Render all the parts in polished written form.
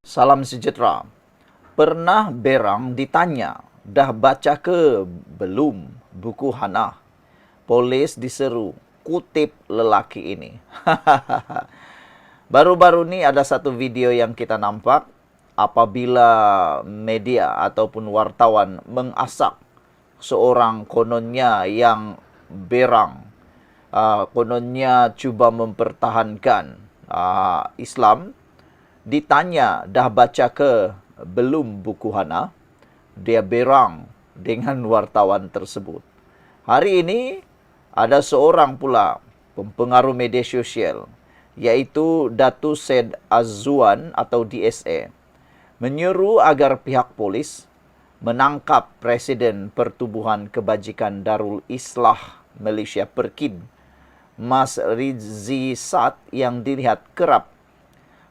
Salam sejahtera. Pernah berang ditanya, dah baca ke belum buku Hana? Polis diseru, kutip lelaki ini. Baru-baru ini ada satu video yang kita nampak apabila media ataupun wartawan mengasak seorang kononnya yang berang. Kononnya cuba mempertahankan Islam. Ditanya, dah baca ke belum buku Hana? Dia berang dengan wartawan tersebut. Hari ini ada seorang pula pempengaruh media sosial, yaitu Datu Said Azwan atau DSA, menyuruh agar pihak polis menangkap Presiden Pertubuhan Kebajikan Darul Islah Malaysia Perkid, Mas Rizzi Saad, yang dilihat kerap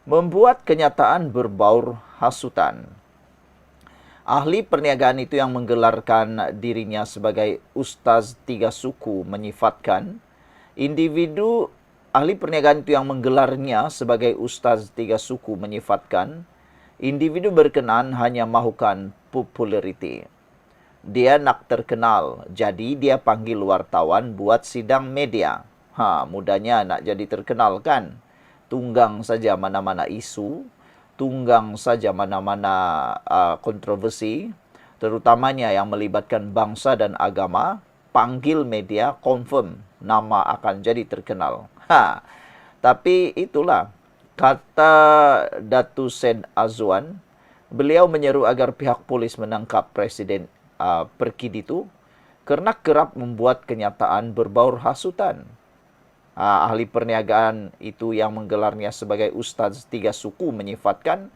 membuat kenyataan berbaur hasutan. Ahli perniagaan itu yang menggelarkan dirinya sebagai Ustaz Tiga Suku menyifatkan individu ahli perniagaan itu yang menggelarnya sebagai Ustaz Tiga Suku menyifatkan individu berkenan hanya mahukan populariti. Dia nak terkenal, jadi dia panggil wartawan buat sidang media. Mudahnya nak jadi terkenal kan? Tunggang saja mana-mana isu, tunggang saja mana-mana kontroversi, terutamanya yang melibatkan bangsa dan agama, panggil media, confirm nama akan jadi terkenal. Tapi itulah kata Datu Said Azwan. Beliau menyeru agar pihak polis menangkap Presiden Perkid itu kerana kerap membuat kenyataan berbaur hasutan. Ahli perniagaan itu yang menggelarnya sebagai Ustaz Tiga Suku menyifatkan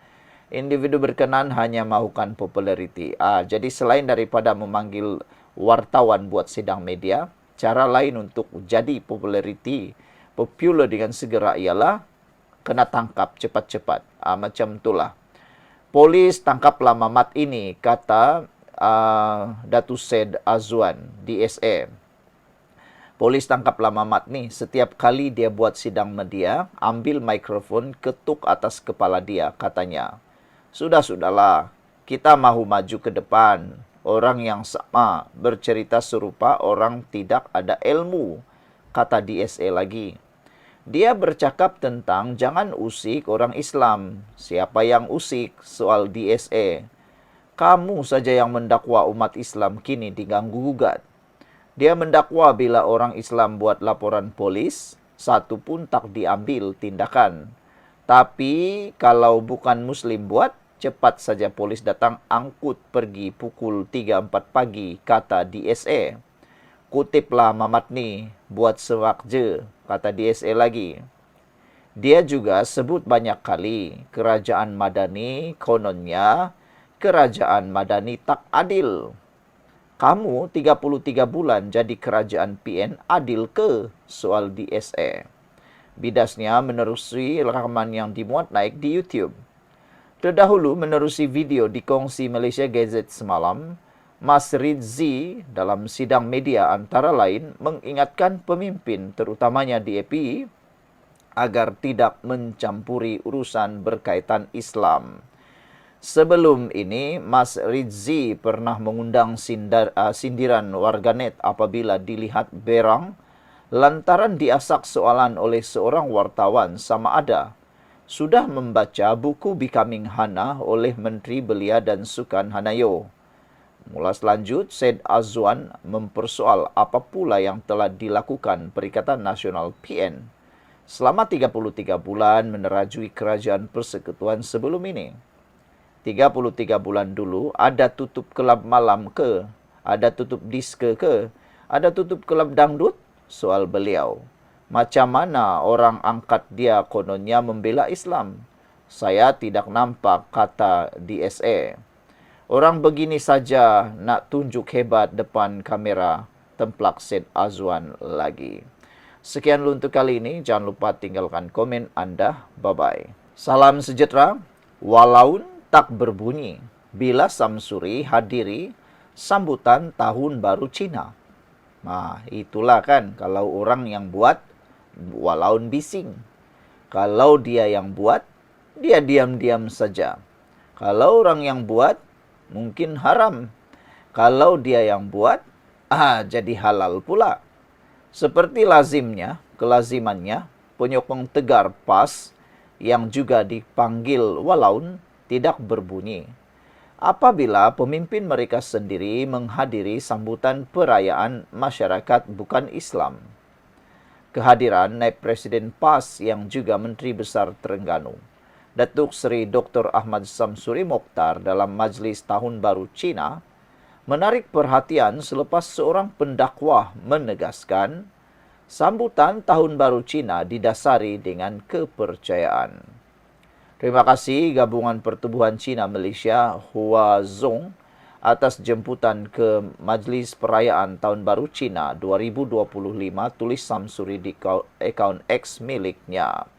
individu berkenan hanya mahukan populariti. Jadi selain daripada memanggil wartawan buat sidang media, cara lain untuk jadi populariti, popular dengan segera ialah kena tangkap cepat-cepat. Macam itulah. Polis tangkaplah mamat ini, kata Datu Said Azwan, DSA. Polis tangkaplah mamat ni. Setiap kali dia buat sidang media, ambil mikrofon, ketuk atas kepala dia, katanya. Sudahlah, kita mahu maju ke depan. Orang yang sama bercerita serupa orang tidak ada ilmu, kata DSA lagi. Dia bercakap tentang jangan usik orang Islam. Siapa yang usik? Soal DSA. Kamu saja yang mendakwa umat Islam kini diganggu-gugat. Dia mendakwa bila orang Islam buat laporan polis, satu pun tak diambil tindakan. Tapi kalau bukan Muslim buat, cepat saja polis datang angkut pergi pukul 3-4 pagi, kata DSA. Kutiplah mamat ni, buat sewak je, kata DSA lagi. Dia juga sebut banyak kali, kerajaan Madani kononnya, kerajaan Madani tak adil. Kamu 33 bulan jadi kerajaan PN, adil ke? Soal DSA. Bidasnya menerusi rakaman yang dimuat naik di YouTube. Terdahulu menerusi video dikongsi Malaysia Gazette semalam, Mas Rizzi dalam sidang media antara lain mengingatkan pemimpin terutamanya DAP agar tidak mencampuri urusan berkaitan Islam. Sebelum ini, Mas Rizzi pernah mengundang sindiran warganet apabila dilihat berang lantaran diasak soalan oleh seorang wartawan sama ada sudah membaca buku Becoming Hana oleh Menteri Belia dan Sukan Hanayo. Mula selanjut, Said Azwan mempersoal apa pula yang telah dilakukan Perikatan Nasional PN selama 33 bulan menerajui kerajaan persekutuan sebelum ini. 33 bulan dulu, ada tutup kelab malam ke? Ada tutup diske ke? Ada tutup kelab dangdut? Soal beliau. Macam mana orang angkat dia kononnya membela Islam? Saya tidak nampak, kata DSA. Orang begini saja nak tunjuk hebat depan kamera, templak Said Azwan lagi. Sekian untuk kali ini. Jangan lupa tinggalkan komen anda. Bye-bye. Salam sejahtera. Walaun tak berbunyi bila Samsuri hadiri sambutan tahun baru Cina. Itulah kan kalau orang yang buat walaun bising. Kalau dia yang buat, dia diam-diam saja. Kalau orang yang buat, mungkin haram. Kalau dia yang buat, jadi halal pula. Seperti kelazimannya, penyokong tegar pas yang juga dipanggil walaun tidak berbunyi. Apabila pemimpin mereka sendiri menghadiri sambutan perayaan masyarakat bukan Islam. Kehadiran Naib Presiden PAS yang juga Menteri Besar Terengganu, Datuk Seri Dr. Ahmad Samsuri Mokhtar dalam Majlis Tahun Baru Cina menarik perhatian selepas seorang pendakwah menegaskan sambutan Tahun Baru Cina didasari dengan kepercayaan. Terima kasih Gabungan Pertubuhan Cina Malaysia Huazong atas jemputan ke Majlis Perayaan Tahun Baru Cina 2025, tulis Samsuri di akaun X miliknya.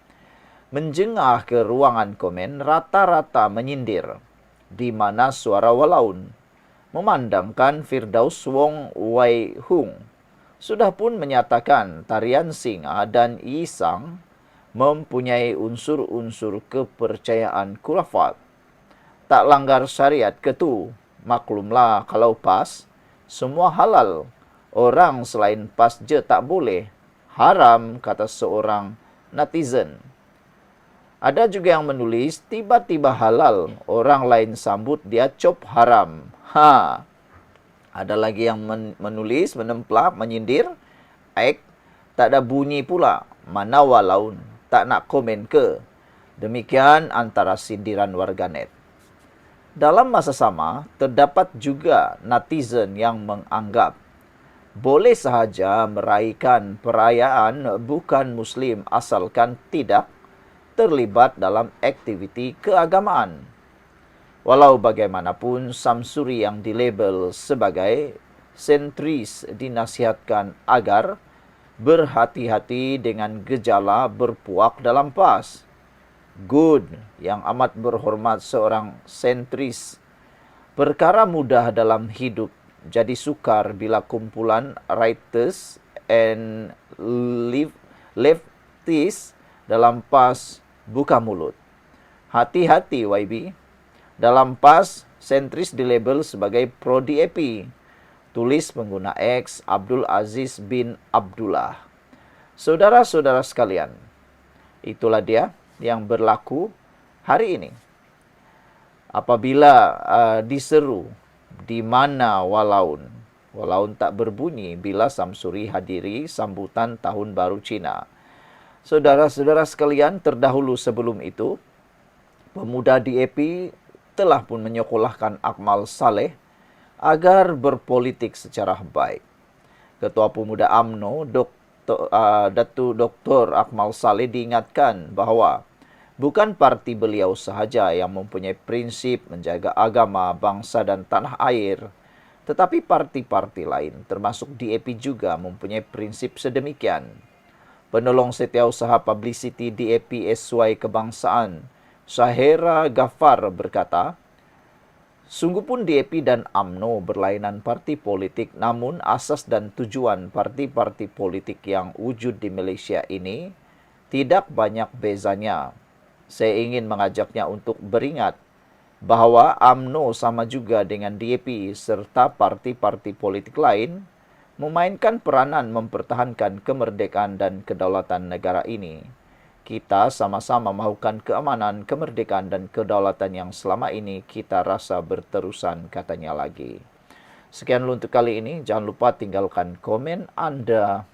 Menjengah ke ruangan komen, rata-rata menyindir, di mana suara walaun memandangkan Firdaus Wong Wai Hung sudah pun menyatakan tarian singa dan isang mempunyai unsur-unsur kepercayaan khurafat. Tak langgar syariat ketu, maklumlah kalau PAS, semua halal. Orang selain PAS je tak boleh. Haram, kata seorang netizen. Ada juga yang menulis, tiba-tiba halal, orang lain sambut dia cop haram. Ada lagi yang menulis, menemplak, menyindir, tak ada bunyi pula, mana walaun. Tak nak komen ke? Demikian antara sindiran warganet. Dalam masa sama, terdapat juga netizen yang menganggap boleh sahaja meraihkan perayaan bukan Muslim asalkan tidak terlibat dalam aktiviti keagamaan. Walau bagaimanapun, Samsuri yang dilabel sebagai sentris dinasihatkan agar berhati-hati dengan gejala berpuak dalam PAS. Good, yang amat berhormat seorang sentris. Perkara mudah dalam hidup jadi sukar bila kumpulan righters and lefties dalam PAS buka mulut. Hati-hati YB. Dalam PAS, sentris dilabel sebagai pro-DAP. Tulis pengguna X Abdul Aziz bin Abdullah. Saudara-saudara sekalian, itulah dia yang berlaku hari ini. Apabila diseru di mana walaun tak berbunyi bila Samsuri hadiri sambutan Tahun Baru Cina. Saudara-saudara sekalian, terdahulu sebelum itu, pemuda DAP telah pun menyekolahkan Akmal Saleh agar berpolitik secara baik. Ketua Pemuda UMNO, Datuk Dr. Akmal Saleh diingatkan bahawa bukan parti beliau sahaja yang mempunyai prinsip menjaga agama, bangsa dan tanah air, tetapi parti-parti lain termasuk DAP juga mempunyai prinsip sedemikian. Penolong Setiausaha Publicity DAP SY Kebangsaan, Syahera Ghaffar berkata, sungguh pun DAP dan UMNO berlainan parti politik, namun asas dan tujuan parti-parti politik yang wujud di Malaysia ini tidak banyak bezanya. Saya ingin mengajaknya untuk beringat bahawa UMNO sama juga dengan DAP serta parti-parti politik lain memainkan peranan mempertahankan kemerdekaan dan kedaulatan negara ini. Kita sama-sama mahukan keamanan, kemerdekaan dan kedaulatan yang selama ini kita rasa berterusan, katanya lagi. Sekian untuk kali ini. Jangan lupa tinggalkan komen Anda